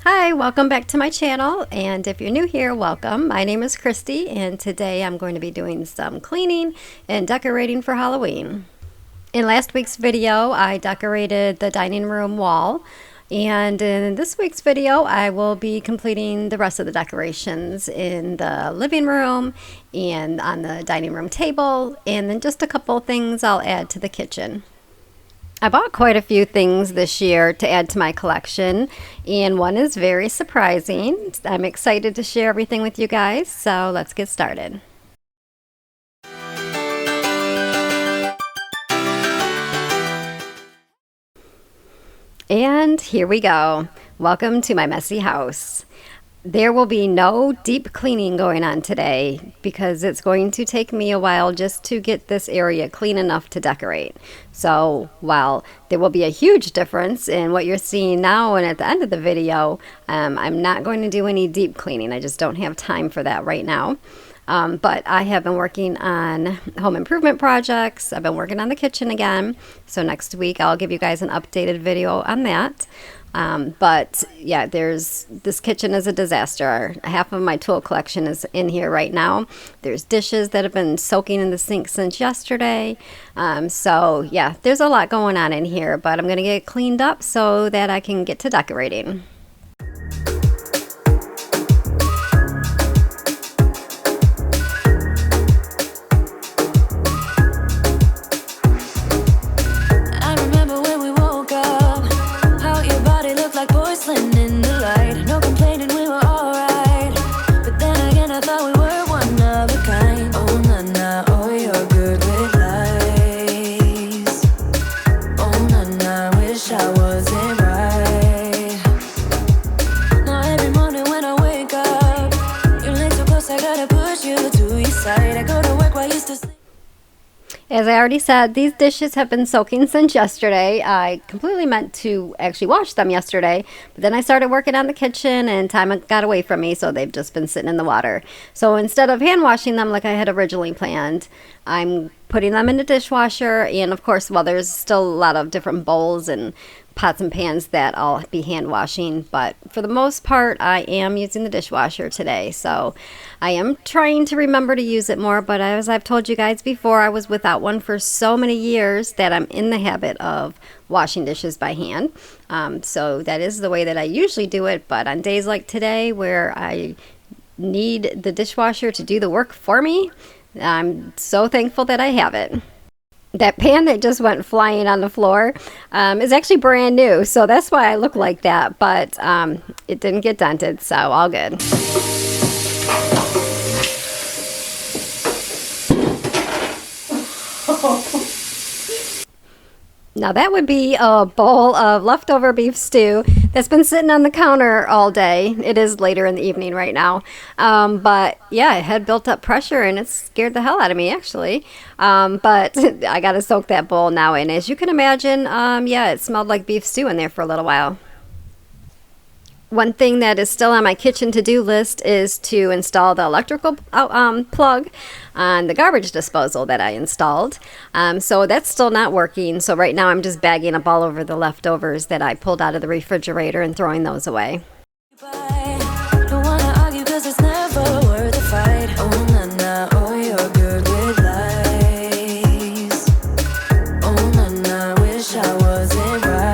Hi, welcome back to my channel, and if you're new here, welcome. My name is Christy, and today I'm going to be doing some cleaning and decorating for Halloween. In last week's video, I decorated the dining room wall, and in this week's video, I will be completing the rest of the decorations in the living room and on the dining room table, and then just a couple things I'll add to the kitchen. I bought quite a few things this year to add to my collection, and one is very surprising. I'm excited to share everything with you guys, so let's get started. And here we go. Welcome to my messy house. There will be no deep cleaning going on today because it's going to take me a while just to get this area clean enough to decorate. So while there will be a huge difference in what you're seeing now and at the end of the video, I'm not going to do any deep cleaning. I just don't have time for that right now. But I have been working on home improvement projects. I've been working on the kitchen again. So next week I'll give you guys an updated video on that. But yeah, this kitchen is a disaster. Half of my tool collection is in here right now. There's dishes that have been soaking in the sink since yesterday. So yeah, there's a lot going on in here, but I'm going to get it cleaned up so that I can get to decorating. As I already said, these dishes have been soaking since yesterday. I completely meant to actually wash them yesterday, but then I started working on the kitchen and time got away from me, so they've just been sitting in the water. So instead of hand washing them like I had originally planned, I'm putting them in the dishwasher, and of course, well, there's still a lot of different bowls and pots and pans that I'll be hand washing, but for the most part I am using the dishwasher today. So I am trying to remember to use it more, but as I've told you guys before, I was without one for so many years that I'm in the habit of washing dishes by hand. So that is the way that I usually do it, but on days like today where I need the dishwasher to do the work for me, I'm so thankful that I have it. That pan that just went flying on the floor is actually brand new, so that's why I look like that, but it didn't get dented, so all good. Now that would be a bowl of leftover beef stew that's been sitting on the counter all day. It is later in the evening right now. But yeah, it had built up pressure and it scared the hell out of me actually. But I got to soak that bowl now in. As you can imagine, yeah, it smelled like beef stew in there for a little while. One thing that is still on my kitchen to-do list is to install the electrical plug on the garbage disposal that I installed. So that's still not working. So right now I'm just bagging up all over the leftovers that I pulled out of the refrigerator and throwing those away. Don't wanna argue 'cause it's never worth a fight. Oh, nah, nah, oh, you're good with lies. Oh, nah, nah, wish I wasn't right.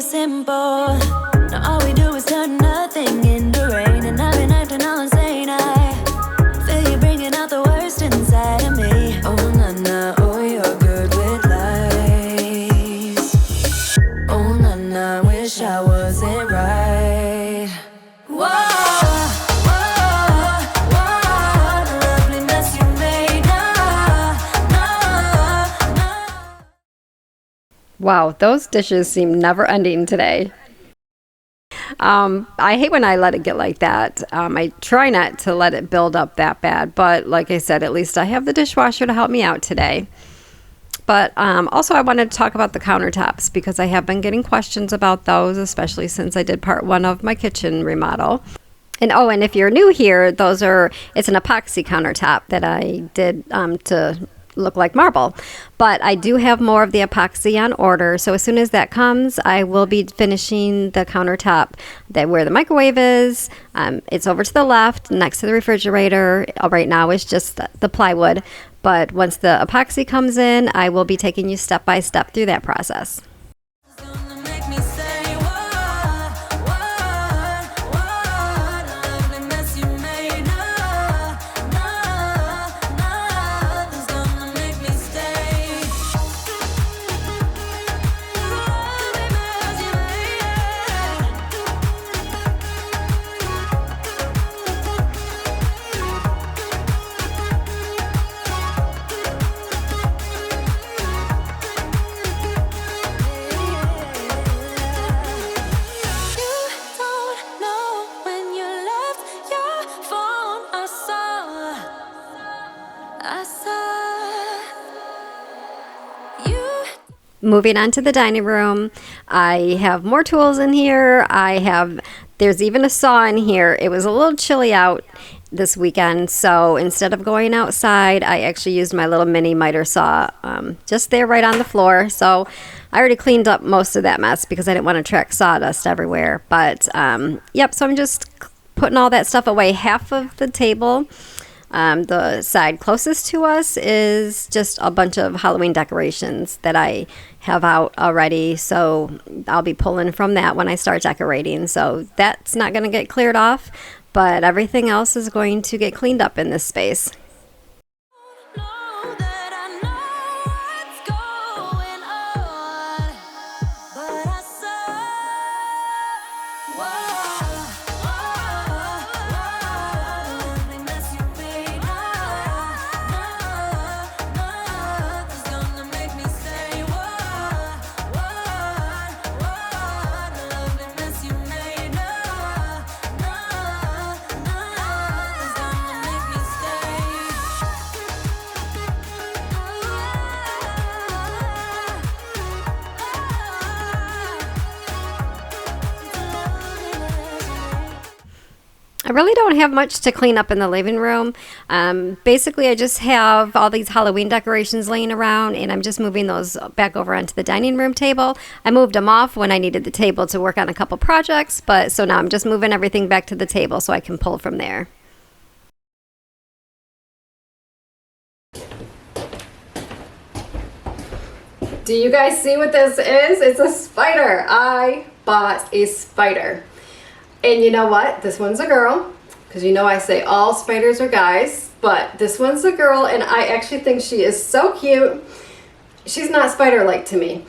Simple. Now all we do is turn nothing into rain, and I've been acting all insane. I feel you bringing out the worst inside of me. Oh, nah, nah, oh, you're good with lies. Oh, nah, nah, wish I wasn't right. Whoa. Wow, those dishes seem never ending today. I hate when I let it get like that. I try not to let it build up that bad, but like I said, at least I have the dishwasher to help me out today. But also I wanted to talk about the countertops because I have been getting questions about those, especially since I did part 1 of my kitchen remodel. And oh, and if you're new here, it's an epoxy countertop that I did to look like marble. But I do have more of the epoxy on order, so as soon as that comes, I will be finishing the countertop where the microwave is. It's over to the left next to the refrigerator. Right now it's just the plywood, but once the epoxy comes in, I will be taking you step by step through that process. Moving on to the dining room, I have more tools in here. There's even a saw in here. It was a little chilly out this weekend, so instead of going outside, I actually used my little mini miter saw just there right on the floor. So I already cleaned up most of that mess because I didn't want to track sawdust everywhere. But yep, so I'm just putting all that stuff away. Half of the table, the side closest to us, is just a bunch of Halloween decorations that I have out already, so I'll be pulling from that when I start decorating. So that's not going to get cleared off, but everything else is going to get cleaned up in this space. I really don't have much to clean up in the living room. Basically, I just have all these Halloween decorations laying around, and I'm just moving those back over onto the dining room table. I moved them off when I needed the table to work on a couple projects, but so now I'm just moving everything back to the table so I can pull from there. Do you guys see what this is? It's a spider. I bought a spider. And you know what? This one's a girl, because you know I say all spiders are guys, but this one's a girl, and I actually think she is so cute. She's not spider-like to me.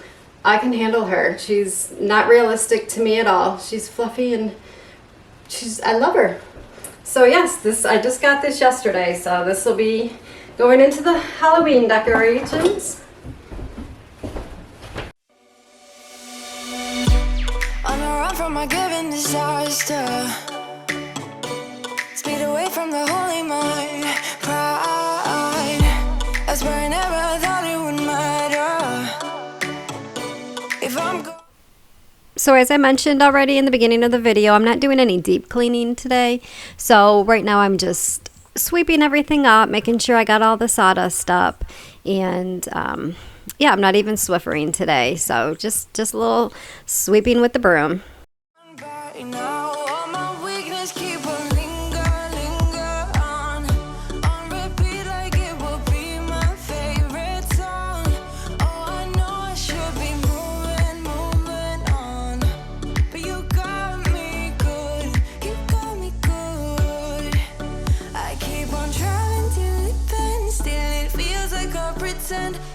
I can handle her. She's not realistic to me at all. She's fluffy and I love her. So yes, I just got this yesterday, so this will be going into the Halloween decorations. From my given disaster, speed away from the holy mind, pride. That's where I never thought it would matter. If I'm So as I mentioned already in the beginning of the video, I'm not doing any deep cleaning today. So right now I'm just sweeping everything up, making sure I got all the sawdust up, and yeah, I'm not even Swiffering today. So just a little sweeping with the broom.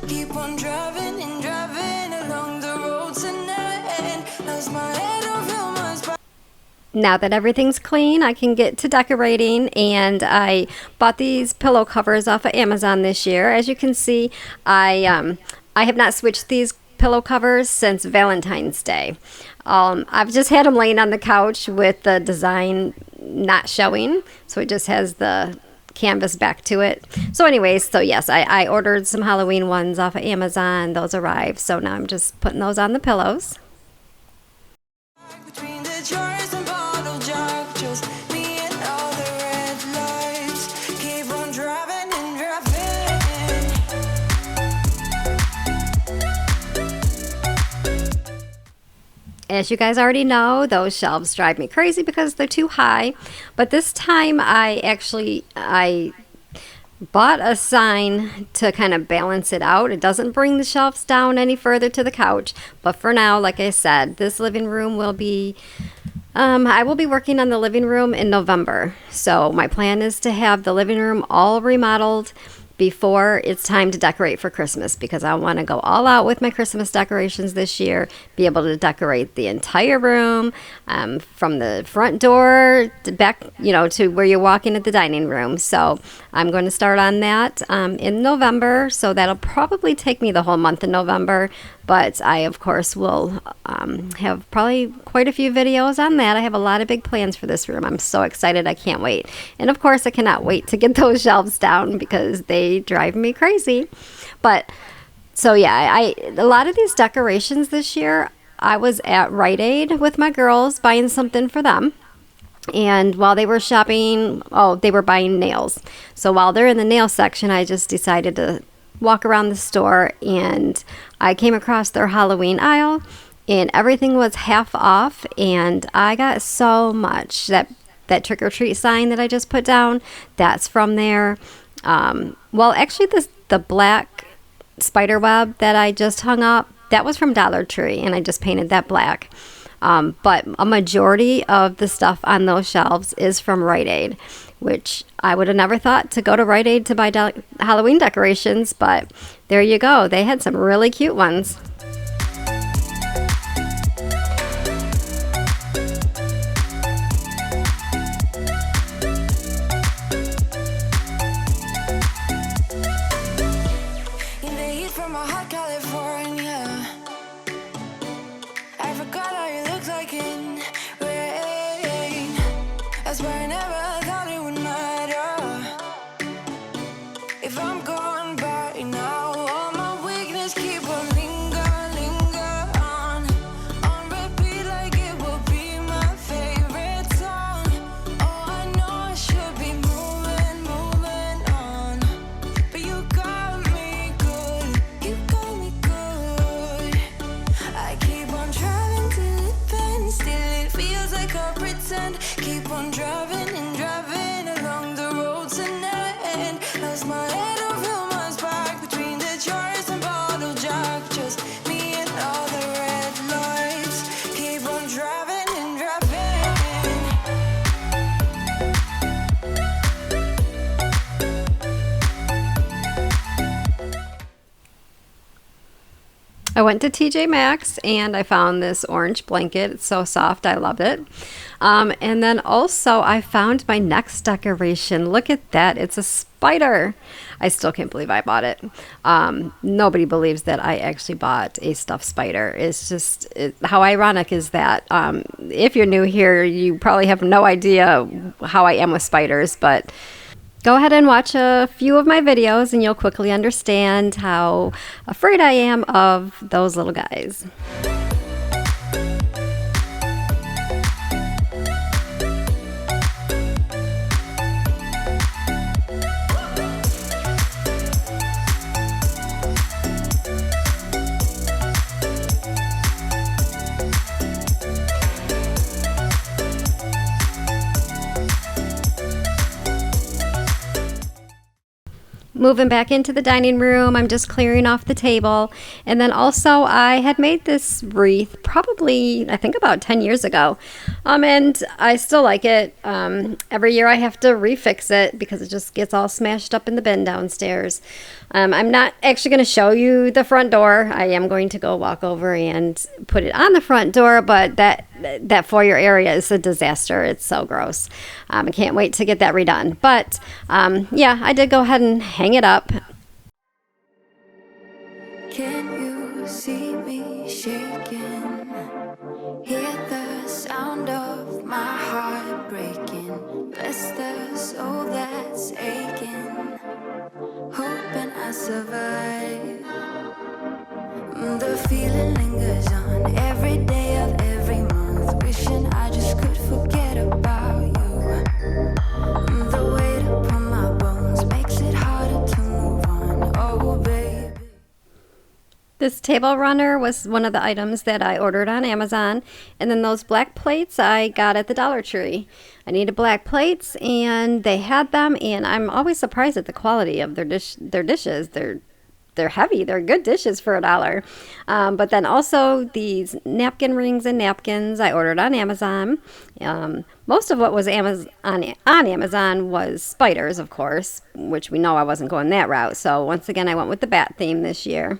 Keep on driving and driving along the road tonight. Lost my head over my spine. Now that everything's clean, I can get to decorating, and I bought these pillow covers off of Amazon this year. As you can see, I have not switched these pillow covers since Valentine's Day. I've just had them laying on the couch with the design not showing, so it just has the canvas back to it. So anyways, so yes, I ordered some Halloween ones off of Amazon. Those arrived, so now I'm just putting those on the pillows. Between the jars and bottle jack, just me and all the red lights. Keep on driving and driving. As you guys already know, those shelves drive me crazy because they're too high. But this time I bought a sign to kind of balance it out. It doesn't bring the shelves down any further to the couch. But for now, like I said, this living room will be, I will be working on the living room in November. So my plan is to have the living room all remodeled before it's time to decorate for Christmas, because I want to go all out with my Christmas decorations this year, be able to decorate the entire room, from the front door to back, to where you're walking at the dining room. So I'm going to start on that in November. So that'll probably take me the whole month of November. But I, of course, will have probably quite a few videos on that. I have a lot of big plans for this room. I'm so excited. I can't wait. And, of course, I cannot wait to get those shelves down because they drive me crazy. But, so, yeah, a lot of these decorations this year, I was at Rite Aid with my girls buying something for them. And while they were shopping, they were buying nails. So while they're in the nail section, I just decided to walk around the store, and I came across their Halloween aisle, and everything was half off, and I got so much. That trick or treat sign that I just put down, that's from there. Well, actually, the black spider web that I just hung up, that was from Dollar Tree, and I just painted that black. But a majority of the stuff on those shelves is from Rite Aid, which I would have never thought to go to Rite Aid to buy Halloween decorations, but there you go. They had some really cute ones. In the heat from a hot California, I forgot how you look like in rain. I swear I never thought it would matter if I'm gone by now. All my weakness keep on linger on repeat like it will be my favorite song. Oh, I know I should be moving on, but you got me good, I keep on driving till it bends, still it feels like I pretend. Keep on driving and driving along the road to never end. Lost my head over my back between the jars and bottle jack. Just me and all the red lights. Keep on driving and driving. I went to TJ Maxx and I found this orange blanket. It's so soft. I love it. And then also I found my next decoration. Look at that. It's a spider. I still can't believe I bought it. Nobody believes that I actually bought a stuffed spider. It's just, how ironic is that? If you're new here, you probably have no idea how I am with spiders, but go ahead and watch a few of my videos and you'll quickly understand how afraid I am of those little guys. Moving back into the dining room, I'm just clearing off the table. And then also I had made this wreath probably, I think about 10 years ago. And I still like it. Every year I have to refix it because it just gets all smashed up in the bin downstairs. I'm not actually going to show you the front door. I am going to go walk over and put it on the front door, but that foyer area is a disaster. It's so gross. I can't wait to get that redone. But yeah, I did go ahead and hang it up. Can you see me shaking? Hear the sound of my heart breaking. Bless the soul that's aching, hoping I survive. The feeling lingers on every day of every month, wishing I just could forget about you. The weight upon my bones makes it harder to move on. Oh, baby. This table runner was one of the items that I ordered on Amazon. And then those black plates I got at the Dollar Tree. I needed black plates and they had them, and I'm always surprised at the quality of their dishes. They're heavy. They're good dishes for $1. But then also these napkin rings and napkins I ordered on Amazon. Most of what was on Amazon was spiders, of course, which we know I wasn't going that route. So once again, I went with the bat theme this year.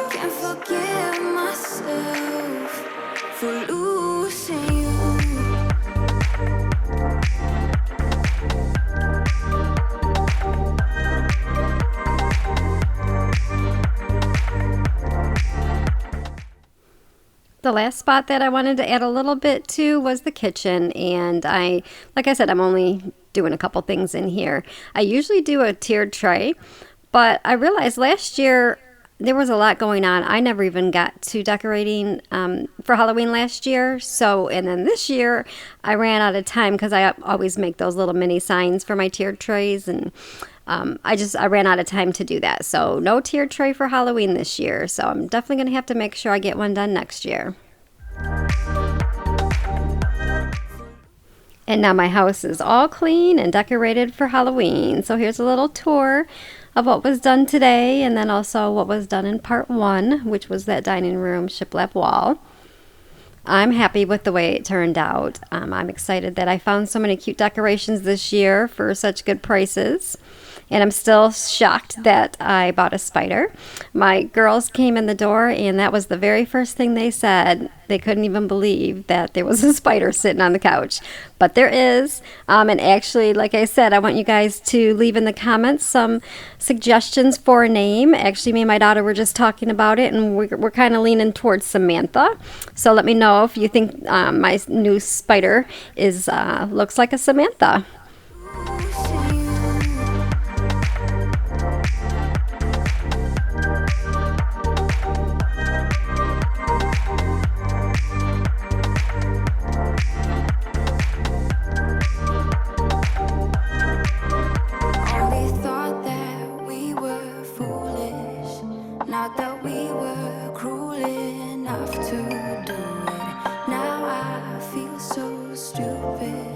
Can't forgive myself for losing you. The last spot that I wanted to add a little bit to was the kitchen, and like I said, I'm only doing a couple things in here. I usually do a tiered tray, but I realized last year there was a lot going on. I never even got to decorating for Halloween last year. And then this year I ran out of time because I always make those little mini signs for my tiered trays, and I ran out of time to do that. So no tiered tray for Halloween this year. So I'm definitely going to have to make sure I get one done next year. And now my house is all clean and decorated for Halloween. So here's a little tour of what was done today, and then also what was done in part 1, which was that dining room shiplap wall. I'm happy with the way it turned out. I'm excited that I found so many cute decorations this year for such good prices. And I'm still shocked that I bought a spider. My girls came in the door, and that was the very first thing they said. They couldn't even believe that there was a spider sitting on the couch. But there is. And actually, like I said, I want you guys to leave in the comments some suggestions for a name. Actually, me and my daughter were just talking about it, and we're kind of leaning towards Samantha. So let me know if you think my new spider looks like a Samantha. Not that we were cruel enough to do it. Now I feel so stupid.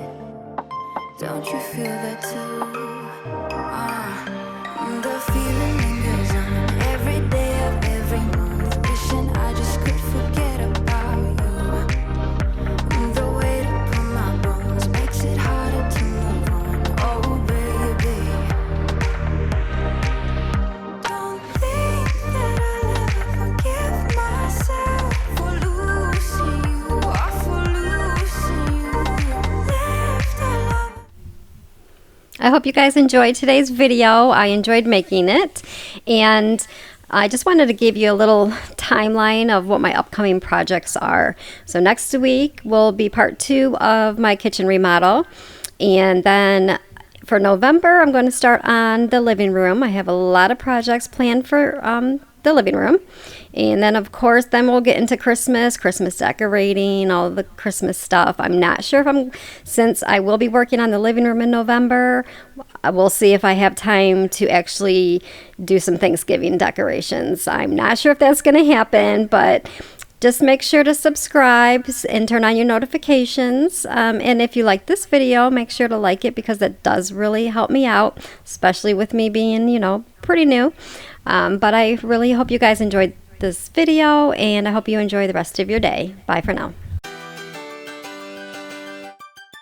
Don't you feel that too? The feeling lingers on every day of every month, wishing I just could forget about you. The weight upon my bones makes it harder to move on. Oh baby, don't think that I'll ever forgive myself for losing you, or for losing you. Left alone. I hope you guys enjoyed today's video. I enjoyed making it, and I just wanted to give you a little timeline of what my upcoming projects are. So next week will be part 2 of my kitchen remodel, and then for November I'm going to start on the living room. I have a lot of projects planned for the living room. And then, of course, then we'll get into Christmas decorating, all the Christmas stuff. I'm not sure if since I will be working on the living room in November, we'll see if I have time to actually do some Thanksgiving decorations. I'm not sure if that's going to happen, but just make sure to subscribe and turn on your notifications. And if you like this video, make sure to like it, because that does really help me out, especially with me being, pretty new. But I really hope you guys enjoyed this video, and I hope you enjoy the rest of your day. Bye for now.